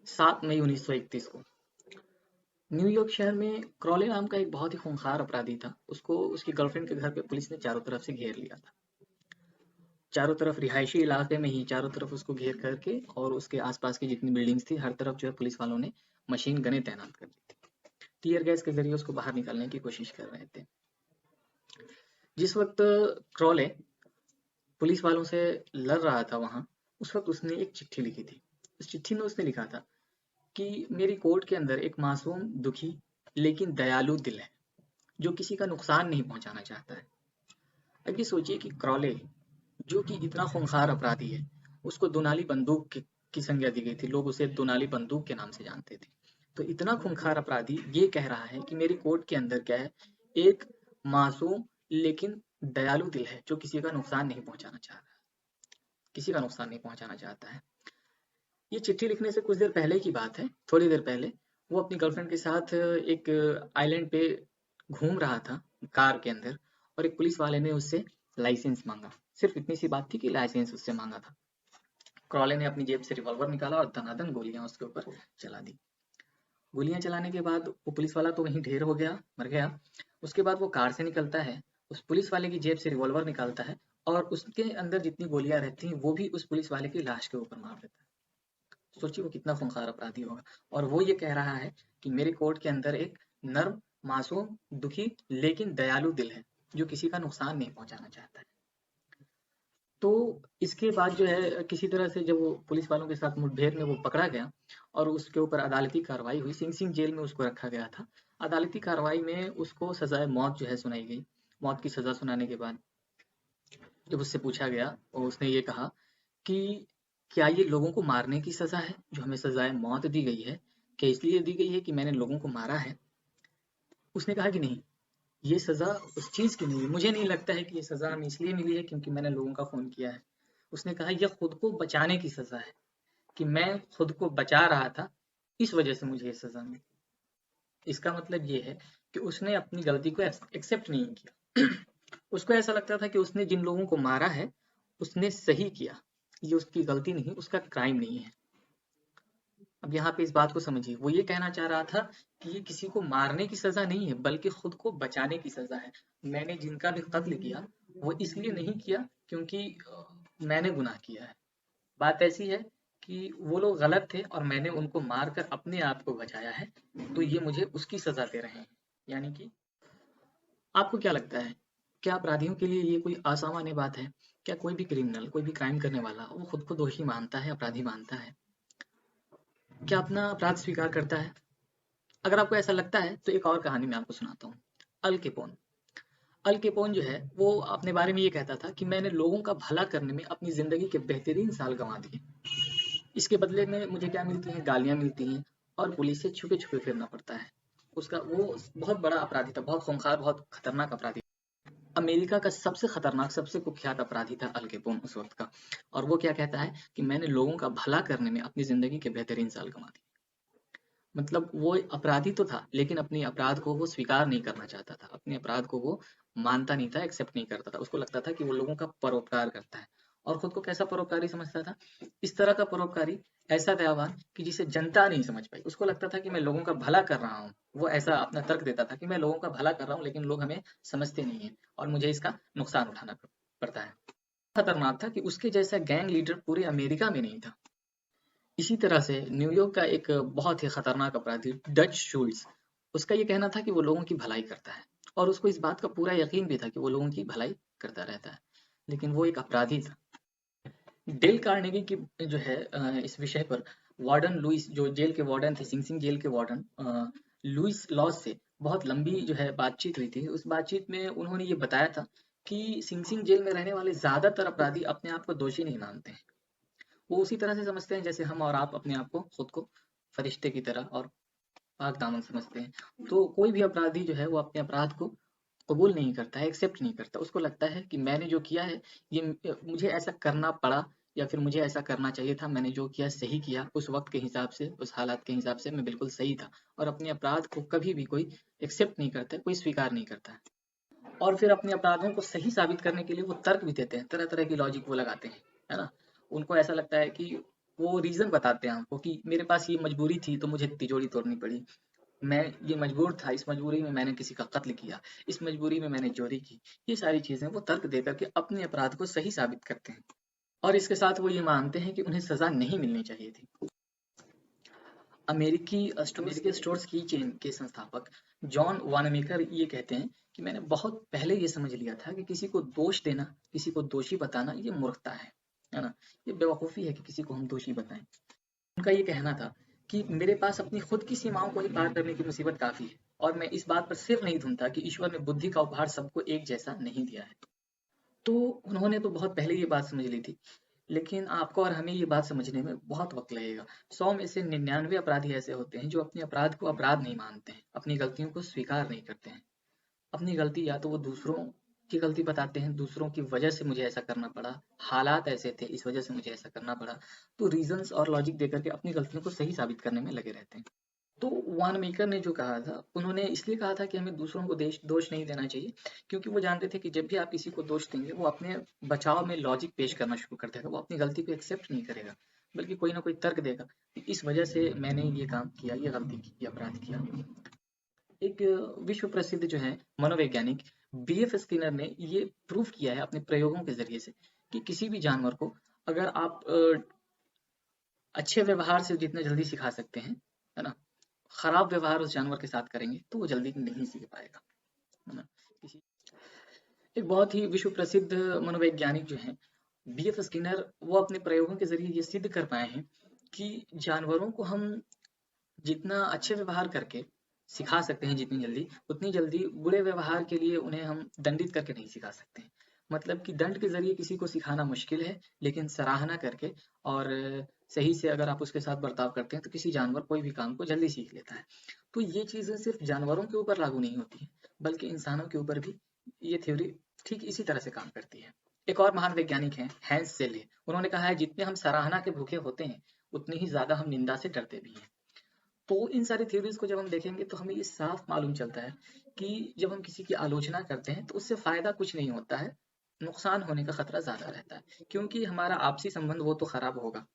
7 मई 1931 को न्यूयॉर्क शहर में क्रॉले नाम का एक बहुत ही खूंखार अपराधी था। उसको उसकी गर्लफ्रेंड के घर पे पुलिस ने चारों तरफ से घेर लिया था। चारों तरफ रिहायशी इलाके में ही चारों तरफ उसको घेर करके और उसके आसपास की जितनी बिल्डिंग्स थी हर तरफ जो है पुलिस वालों ने मशीन गनें तैनात कर दी थी। टीयर गैस के जरिए उसको बाहर निकालने की कोशिश कर रहे थे। जिस वक्त क्रॉले पुलिस वालों से लड़ रहा था वहां, उस वक्त उसने एक चिट्ठी लिखी थी। उस चिट्ठी में उसने लिखा था कि मेरी कोर्ट के अंदर एक मासूम, दुखी लेकिन दयालु दिल है जो किसी का नुकसान नहीं पहुंचाना चाहता है। अब ये सोचिए कि क्रॉले, जो कि इतना खूंखार अपराधी है, उसको दोनाली बंदूक की संज्ञा दी गई थी। लोग उसे दोनाली बंदूक के नाम से जानते थे। तो इतना खूंखार अपराधी ये कह रहा है कि मेरी कोर्ट के अंदर क्या है, एक मासूम लेकिन दयालु दिल है जो किसी का नुकसान नहीं पहुंचाना चाह रहा, किसी का नुकसान नहीं पहुंचाना चाहता है। ये चिट्ठी लिखने से कुछ देर पहले की बात है, थोड़ी देर पहले वो अपनी गर्लफ्रेंड के साथ एक आइलैंड पे घूम रहा था कार के अंदर, और एक पुलिस वाले ने उससे लाइसेंस मांगा। सिर्फ इतनी सी बात थी कि लाइसेंस उससे मांगा था। क्रॉले ने अपनी जेब से रिवॉल्वर निकाला और धनाधन गोलियां उसके ऊपर चला दी। गोलियां चलाने के बाद वो पुलिस वाला तो वहीं ढेर हो गया, मर गया। उसके बाद वो कार से निकलता है, उस पुलिस वाले की जेब से रिवॉल्वर निकालता है और उसके अंदर जितनी गोलियां रहती हैं वो भी उस पुलिस वाले की लाश के ऊपर मार देता है। सोचिए वो कितना खूंखार अपराधी होगा। और वो ये कह रहा है कि मेरे कोर्ट के अंदर एक नर्म, मासूम, दुखी लेकिन दयालु दिल है जो किसी का नुकसान नहीं पहुंचाना चाहता है। तो इसके बाद जो है किसी तरह से जब वो पुलिस वालों के साथ मुठभेड़ में वो पकड़ा गया और उसके ऊपर अदालती कार्रवाई हुई, सिंह सिंह जेल में उसको रखा गया था। अदालती कार्रवाई में उसको सजाए मौत जो है सुनाई गई। मौत की सजा सुनाने के बाद जब उससे पूछा गया और उसने ये कहा कि क्या ये लोगों को मारने की सजा है जो हमें सजाए मौत दी गई है, क्या इसलिए दी गई है कि मैंने लोगों को मारा है? उसने कहा कि नहीं, ये सजा उस चीज की नहीं है। मुझे नहीं लगता है कि ये सजा हमें इसलिए मिली है क्योंकि मैंने लोगों का खून किया है। उसने कहा यह खुद को बचाने की सजा है कि मैं खुद को बचा रहा था, इस वजह से मुझे ये सजा मिली। इसका मतलब ये है कि उसने अपनी गलती को एक्सेप्ट नहीं किया। उसको ऐसा लगता था कि उसने जिन लोगों को मारा है उसने सही किया, ये उसकी गलती नहीं, उसका क्राइम नहीं है। अब यहाँ पे इस बात को समझिए, वो ये कहना चाह रहा था कि ये किसी को मारने की सजा नहीं है बल्कि खुद को बचाने की सजा है। मैंने जिनका भी कत्ल किया वो इसलिए नहीं किया क्योंकि मैंने गुनाह किया है। बात ऐसी है कि वो लोग गलत थे और मैंने उनको मारकर अपने आप को बचाया है, तो ये मुझे उसकी सजा दे रहे हैं। यानी कि आपको क्या लगता है, क्या अपराधियों के लिए ये कोई असामान्य बात है? क्या कोई भी क्रिमिनल, कोई भी क्राइम करने वाला वो खुद को दोषी मानता है, अपराधी मानता है? क्या अपना अपराध स्वीकार करता है? अगर आपको ऐसा लगता है तो एक और कहानी मैं आपको सुनाता हूँ। अल केपोन। अल केपोन जो है वो अपने बारे में ये कहता था कि मैंने लोगों का भला करने में अपनी जिंदगी के बेहतरीन साल गंवा दिए। इसके बदले में मुझे क्या मिलती हैं, गालियाँ मिलती हैं और पुलिस से छुपे-छुपे फिरना पड़ता है। उसका वो बहुत बड़ा अपराधी था, बहुत खूंखार, बहुत खतरनाक अपराधी। अमेरिका का सबसे खतरनाक, सबसे कुख्यात अपराधी था अल कैपोन उस वक़्त का। और वो क्या कहता है कि मैंने लोगों का भला करने में अपनी ज़िंदगी के बेहतरीन साल गँवा दिए। मतलब वो अपराधी तो था, लेकिन अपने अपराध को वो स्वीकार नहीं करना चाहता था। अपने अपराध को वो मानता नहीं था, एक्सेप्ट नहीं करता था। उसको लगता था कि वो लोगों का परोपकार करता है और खुद को कैसा परोपकारी समझता था? इस तरह का परोपकारी, ऐसा दयावान कि जिसे जनता नहीं समझ पाई। उसको लगता था कि मैं लोगों का भला कर रहा हूँ। वो ऐसा अपना तर्क देता था कि मैं लोगों का भला कर रहा हूँ, लेकिन लोग हमें समझते नहीं हैं और मुझे इसका नुकसान उठाना पड़ता है। खतरनाक था कि उसके जैसा गैंग लीडर पूरे अमेरिका में नहीं था। इसी तरह से न्यूयॉर्क का एक बहुत ही खतरनाक अपराधी डच शूल्स, उसका ये कहना था कि वो लोगों की भलाई करता है और उसको इस बात का पूरा यकीन भी था कि वो लोगों की भलाई करता रहता है, लेकिन वो एक अपराधी था। डेल कार्नेगी की जो है इस विषय पर वार्डन लुइस, जो जेल के वार्डन थे, सिंग सिंग जेल के वार्डन लुइस लॉस से बहुत लंबी जो है बातचीत हुई थी। उस बातचीत में उन्होंने ये बताया था कि सिंग सिंग जेल में रहने वाले ज्यादातर अपराधी अपने आप को दोषी नहीं मानते हैं। वो उसी तरह से समझते हैं जैसे हम और आप अपने आप को, खुद को फरिश्ते की तरह और पाक दामन समझते हैं। तो कोई भी अपराधी जो है वो अपने अपराध को कबूल नहीं करता है, एक्सेप्ट नहीं करता। उसको लगता है कि मैंने जो किया है ये मुझे ऐसा करना पड़ा या फिर मुझे ऐसा करना चाहिए था, मैंने जो किया सही किया, उस वक्त के हिसाब से, उस हालात के हिसाब से मैं बिल्कुल सही था। और अपने अपराध को कभी भी कोई एक्सेप्ट नहीं करता है, कोई स्वीकार नहीं करता है। और फिर अपने अपराधों को सही साबित करने के लिए वो तर्क भी देते हैं, तरह तरह की लॉजिक वो लगाते हैं, है ना? उनको ऐसा लगता है कि वो रीज़न बताते हैं आपको कि मेरे पास ये मजबूरी थी तो मुझे तिजोरी तोड़नी पड़ी। मैं ये मजबूर था, इस मजबूरी में मैंने किसी का कत्ल किया, इस मजबूरी में मैंने चोरी की। ये सारी चीज़ें वो तर्क दे कर के अपने अपराध को सही साबित करते हैं और इसके साथ वो ये मानते हैं कि उन्हें सज़ा नहीं मिलनी चाहिए थी। अमेरिकी स्टोर्स की चेन के संस्थापक जॉन वानमेकर ये कहते हैं कि मैंने बहुत पहले ये समझ लिया था कि किसी को दोष देना, किसी को दोषी बताना ये मूर्खता है ना? ये बेवकूफ़ी है कि किसी को हम दोषी बताएं। उनका ये कहना था कि मेरे पास अपनी खुद की सीमाओं को ही पार करने की मुसीबत काफ़ी है और मैं इस बात पर सिर नहीं धुनता कि ईश्वर ने बुद्धि का उपहार सबको एक जैसा नहीं दिया है। तो उन्होंने तो बहुत पहले ये बात समझ ली थी, लेकिन आपको और हमें ये बात समझने में बहुत वक़्त लगेगा। 100 में से 99 अपराधी ऐसे होते हैं जो अपने अपराध को अपराध नहीं मानते हैं, अपनी गलतियों को स्वीकार नहीं करते हैं। अपनी गलती या तो वो दूसरों की गलती बताते हैं, दूसरों की वजह से मुझे ऐसा करना पड़ा, हालात ऐसे थे, इस वजह से मुझे ऐसा करना पड़ा। तो रीज़न्स और लॉजिक देकर के अपनी गलतियों को सही साबित करने में लगे रहते हैं। तो वान मेकर ने जो कहा था, उन्होंने इसलिए कहा था कि हमें दूसरों को दोष नहीं देना चाहिए, क्योंकि वो जानते थे कि जब भी आप किसी को दोष देंगे, वो अपने बचाव में लॉजिक पेश करना शुरू कर देगा, वो अपनी गलती को एक्सेप्ट नहीं करेगा, बल्कि कोई ना कोई तर्क देगा कि इस वजह से मैंने ये काम किया, ये गलती की, ये अपराध किया। एक विश्व प्रसिद्ध जो है मनोवैज्ञानिक बीएफ स्किनर ने ये प्रूव किया है अपने प्रयोगों के जरिए से कि किसी भी जानवर को अगर आप अच्छे व्यवहार से जितना जल्दी सिखा सकते हैं, है ना, खराब व्यवहार उस जानवर के साथ करेंगे तो वो जल्दी नहीं सीख पाएगा, है ना। किसी एक बहुत ही विश्व प्रसिद्ध मनोवैज्ञानिक जो हैं बीएफ स्किनर, वो अपने प्रयोगों के जरिए ये सिद्ध कर पाए हैं कि जानवरों को हम जितना अच्छे व्यवहार करके सिखा सकते हैं जितनी जल्दी, उतनी जल्दी बुरे व्यवहार के लिए उन्हें हम दंडित करके नहीं सिखा सकते हैं। मतलब कि दंड के ज़रिए किसी को सिखाना मुश्किल है, लेकिन सराहना करके और सही से अगर आप उसके साथ बर्ताव करते हैं, तो किसी जानवर कोई भी काम को जल्दी सीख लेता है। तो ये चीज़ें सिर्फ़ जानवरों के ऊपर लागू नहीं होती हैं, बल्कि इंसानों के ऊपर भी ये थ्योरी ठीक इसी तरह से काम करती है। एक और महान वैज्ञानिक हैं, हैंस सेले। उन्होंने कहा है, "जितने हम सराहना के भूखे होते हैं, उतनी ही ज़्यादा हम निंदा से डरते भी हैं।" तो इन सारी थ्योरीज को जब हम देखेंगे तो हमें ये साफ मालूम चलता है कि जब हम किसी की आलोचना करते हैं तो उससे फायदा कुछ नहीं होता है, नुकसान होने का खतरा ज्यादा रहता है, क्योंकि हमारा आपसी संबंध वो तो खराब होगा,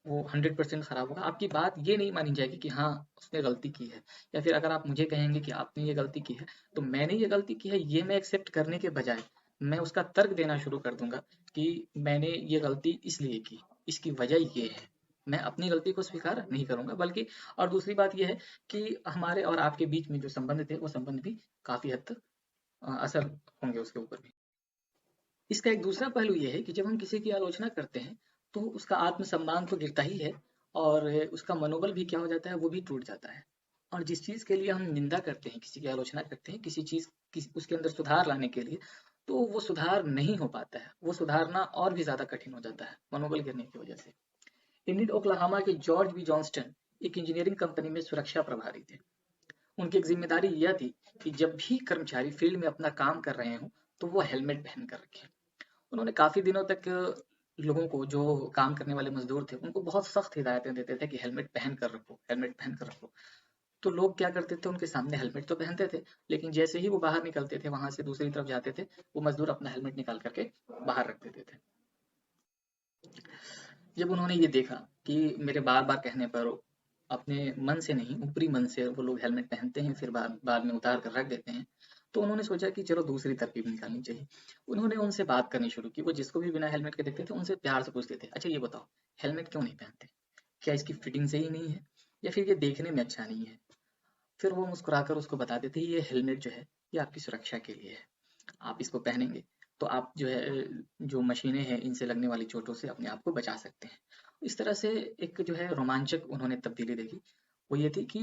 वो 100% खराब होगा। आपकी बात ये नहीं मानी जाएगी कि हाँ उसने गलती की है, या फिर अगर आप मुझे कहेंगे कि आपने ये गलती की है तो मैंने ये गलती की है ये मैं एक्सेप्ट करने के बजाय मैं उसका तर्क देना शुरू कर दूंगा कि मैंने ये गलती इसलिए की, इसकी वजह ये है। मैं अपनी गलती को स्वीकार नहीं करूंगा, बल्कि और दूसरी बात यह है कि हमारे और आपके बीच में जो संबंध थे वो संबंध भी काफी हद तक असर होंगे उसके ऊपर भी। इसका एक दूसरा पहलू ये है कि जब हम किसी की आलोचना करते हैं तो उसका आत्मसम्मान तो गिरता ही है और उसका मनोबल भी क्या हो जाता है, वो भी टूट जाता है। और जिस चीज़ के लिए हम निंदा करते हैं, किसी की आलोचना करते हैं, किसी चीज़ उसके अंदर सुधार लाने के लिए, तो वो सुधार नहीं हो पाता है, वो सुधारना और भी ज़्यादा कठिन हो जाता है मनोबल गिरने की वजह से। इंडियन ओक्लाहोमा के जॉर्ज बी जॉन्स्टन एक इंजीनियरिंग कंपनी में सुरक्षा प्रभारी थे। उनकी एक जिम्मेदारी यह थी कि जब भी कर्मचारी फील्ड में अपना काम कर रहे हों तो वो हेलमेट पहन कर रखें। उन्होंने काफ़ी दिनों तक लोगों को, जो काम करने वाले मज़दूर थे, उनको बहुत सख्त हिदायतें देते थे कि हेलमेट पहन कर रखो, हेलमेट पहन कर रखो। तो लोग क्या करते थे, उनके सामने हेलमेट तो पहनते थे, लेकिन जैसे ही वो बाहर निकलते थे, वहाँ से दूसरी तरफ जाते थे, वो मज़दूर अपना हेलमेट निकाल कर के बाहर रख देते थे। जब उन्होंने ये देखा कि मेरे बार-बार कहने पर अपने मन से नहीं, ऊपरी मन से वो लोग हेलमेट पहनते हैं, फिर बाद बाद में उतार कर रख देते हैं, तो उन्होंने सोचा कि चलो दूसरी तरकीब निकालनी चाहिए। उन्होंने उनसे बात करनी शुरू की। वो जिसको भी बिना हेलमेट के देखते थे, उनसे प्यार से पूछते थे, "अच्छा ये बताओ, हेलमेट क्यों नहीं पहनते? क्या इसकी फिटिंग सही नहीं है? या फिर ये देखने में अच्छा नहीं है?" फिर वो मुस्कुराकर उसको बताते थे, "ये हेलमेट जो है, ये आपकी सुरक्षा के लिए है। आप इसको पहनेंगे तो आप जो है जो मशीनें हैं इनसे लगने वाली चोटों से अपने आप को बचा सकते हैं।" इस तरह से एक जो है रोमांचक उन्होंने तब्दीली देखी, वो ये थी कि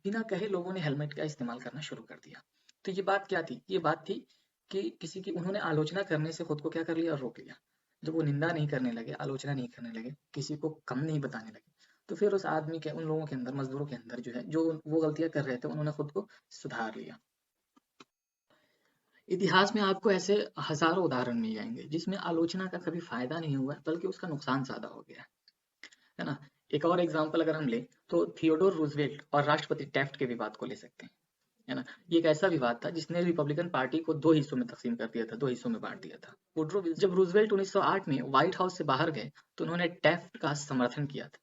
बिना कहे लोगों ने हेलमेट का इस्तेमाल करना शुरू कर दिया। तो ये बात क्या थी? ये बात थी कि किसी की उन्होंने आलोचना करने से खुद को क्या कर लिया, रोक लिया। जब वो निंदा नहीं करने लगे, आलोचना नहीं करने लगे, किसी को कम नहीं बताने लगे, तो फिर उस आदमी के, उन लोगों के अंदर, मज़दूरों के अंदर जो है, जो वो गलतियाँ कर रहे थे, उन्होंने खुद को सुधार लिया। इतिहास में आपको ऐसे हज़ारों उदाहरण मिल जाएँगे, जिसमें आलोचना का कभी फ़ायदा नहीं हुआ, बल्कि उसका नुकसान ज़्यादा हो गया है ना? एक और एग्ज़ाम्पल अगर हम लें, तो थियोडोर रूज़वेल्ट और राष्ट्रपति टैफ्ट के विवाद को ले सकते हैं, है ना? ये एक ऐसा विवाद था जिसने रिपब्लिकन पार्टी को 2 हिस्सों में तक़सीम कर दिया था, 2 हिस्सों में बाँट दिया था। Woodrow Wilson. जब रूजवेल्ट 1908 में व्हाइट हाउस से बाहर गए तो उन्होंने टैफ्ट का समर्थन किया था,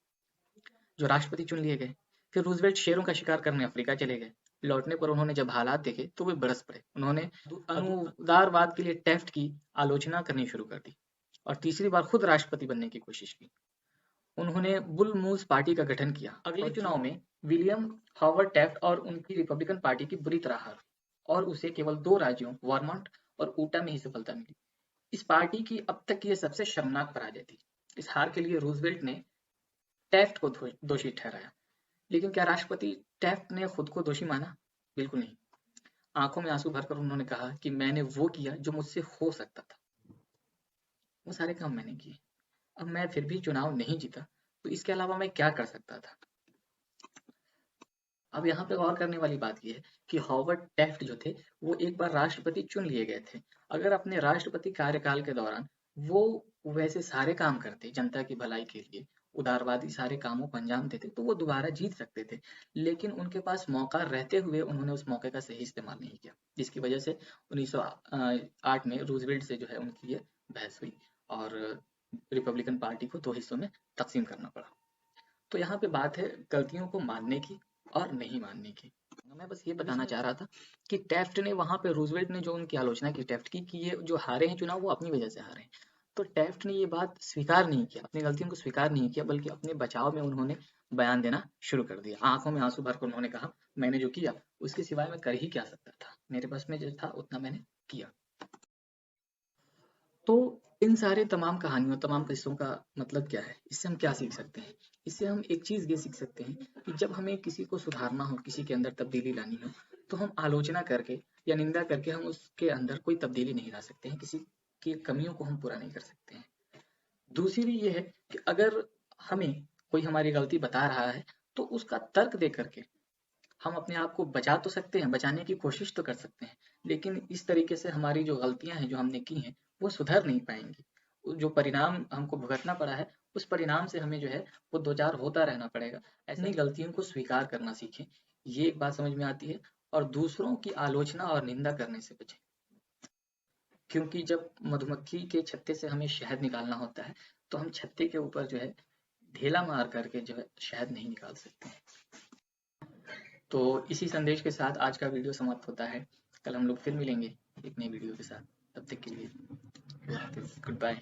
जो राष्ट्रपति चुन लिए गए। फिर रूजवेल्ट शेरों का शिकार करने अफ्रीका चले गए। लौटने पर उन्होंने जब हालात देखे तो वे बरस पड़े। उन्होंने अनुदारवाद के लिए टैफ्ट की आलोचना करनी शुरू कर दी और तीसरी बार खुद राष्ट्रपति बनने की कोशिश की। उन्होंने बुल मूस पार्टी का गठन किया। अगले चुनाव में विलियम हावर्ड टैफ्ट और उनकी रिपब्लिकन पार्टी की बुरी तरह हार और उसे केवल 2 राज्यों वर्मोंट और ऊटा में ही सफलता मिली। इस पार्टी की अब तक की यह सबसे शर्मनाक पराजय थी। इस हार के लिए रूजवेल्ट ने टैफ्ट को दोषी ठहराया, लेकिन क्या राष्ट्रपति टैफ्ट ने खुद को दोषी माना? बिल्कुल नहीं। आंखों में आंसू भरकर उन्होंने कहा कि मैंने वो किया जो मुझसे हो सकता था, वो सारे काम मैंने किए। अब मैं फिर भी चुनाव नहीं जीता तो इसके अलावा मैं क्या कर सकता था? अब यहाँ पे गौर करने वाली बात यह है कि हॉवर्ड टैफ्ट जो थे वो एक बार राष्ट्रपति चुन लिए गए थे। अगर अपने राष्ट्रपति कार्यकाल के दौरान वो वैसे सारे काम करते जनता की भलाई के लिए, उदारवादी सारे कामों को अंजाम देते तो वो दोबारा जीत सकते थे। लेकिन उनके पास मौका रहते हुए उन्होंने उस मौके का सही इस्तेमाल नहीं किया, जिसकी वजह से 1908 में रूजवेल्ट से जो है उनकी ये बहस हुई और रिपब्लिकन पार्टी को 2 हिस्सों में तकसीम करना पड़ा। तो यहाँ पे बात है गलतियों को मानने की और नहीं मानने की। मैं बस ये बताना चाह रहा था कि टैफ्ट ने वहाँ पे रूजवेल्ट ने जो उनकी आलोचना की टैफ्ट की कि ये जो हारे हैं चुनाव वो अपनी वजह से हारे हैं, तो टैफ्ट ने ये बात स्वीकार नहीं किया, अपनी गलतियों को स्वीकार नहीं किया, बल्कि अपने बचाव में उन्होंने बयान देना शुरू कर दिया। आंखों में आंसू भरकर उन्होंने कहा मैंने जो किया उसके सिवाय मैं कर ही क्या सकता था, मेरे पास में जो था उतना मैंने किया। तो इन सारे तमाम कहानियों, तमाम किस्सों का मतलब क्या है? इससे हम क्या सीख सकते हैं? इससे हम एक चीज़ ये सीख सकते हैं कि जब हमें किसी को सुधारना हो, किसी के अंदर तब्दीली लानी हो, तो हम आलोचना करके या निंदा करके हम उसके अंदर कोई तब्दीली नहीं ला सकते हैं, किसी की कमियों को हम पूरा नहीं कर सकते हैं। दूसरी ये है कि अगर हमें कोई हमारी गलती बता रहा है, तो उसका तर्क दे करके हम अपने आप को बचा तो सकते हैं, बचाने की कोशिश तो कर सकते हैं, लेकिन इस तरीके से हमारी जो गलतियां हैं जो हमने की हैं वो सुधर नहीं पाएंगी। जो परिणाम हमको भुगतना पड़ा है उस परिणाम से हमें जो है वो दो चार होता रहना पड़ेगा। ऐसे ही गलतियों को स्वीकार करना सीखें, ये एक बात समझ में आती है। और दूसरों की आलोचना और निंदा करने से बचें, क्योंकि जब मधुमक्खी के छत्ते से हमें शहद निकालना होता है तो हम छत्ते के ऊपर जो है ढेला मार करके जो है शहद नहीं निकाल सकते हैं। तो इसी संदेश के साथ आज का वीडियो समाप्त होता है। कल हम लोग फिर मिलेंगे एक नई वीडियो के साथ। तब तक के लिए गुड बाय।